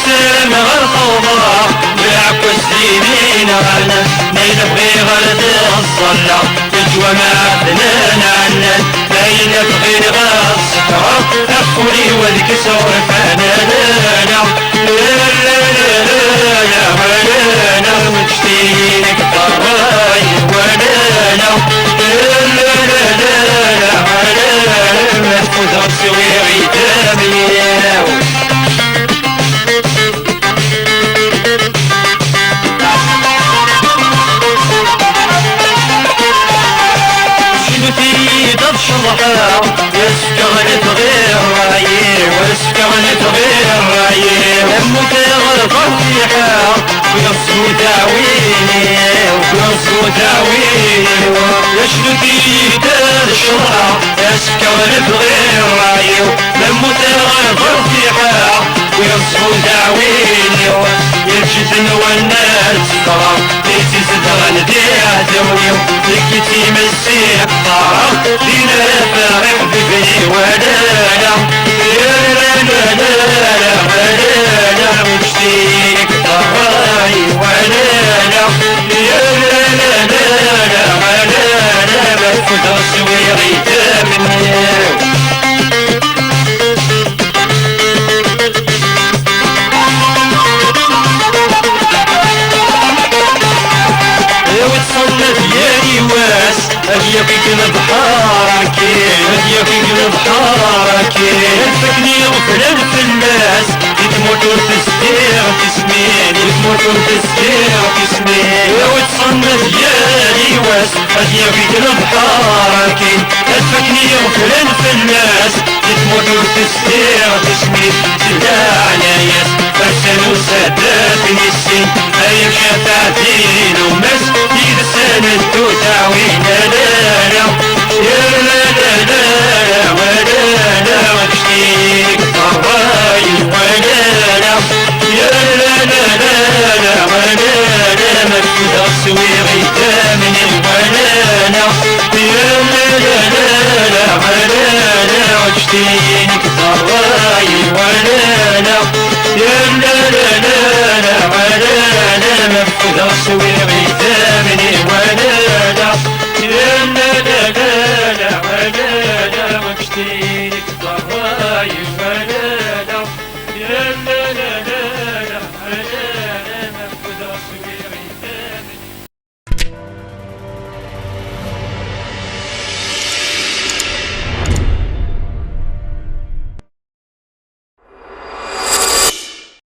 السلام غالفوضى بعكس دينين غانا ما يبغي غرد الصلاة تجوى ما فنان عنان ما يبغي غرد الصلاة أخولي والكسور فنانا لا مجتينك طراي ولانا محفوظ سويري دامياو الشرحة يسكغنت غير رايي ويسكغنت غير رايي همك يغرق فيها ويصو داويني ويصو داويني يشلتي دار الشرحة يسكغنت غير رايي همك يغرق فيها ويصو داويني يجدن والناس ترى ليتي زدغن ديها دوني لكتي مسيح طارق دينا فارق ببني ودانا لا مجتيك طراي ودانا لا مفدر سويري دامني وتصنف يا نواس هيا فيك البحارك هيا فيك البحارك الفكني وفلان في الناس يتموت وتستير تسمين يتموت وتستير تسمين وتصنف يا نواس هيا فيك البحارك الفكني وفلان في الناس يتموت وتستير تسمين سلاعنا ياس فرسان وسادات نسين هيا شفاعتين ومس يرسل التوتاوين لا ولا وتشتيك طراي ولا ولا مكتوب سويري دامن ولا ولا وتشتيك طراي ولا ولا مكتوب سويري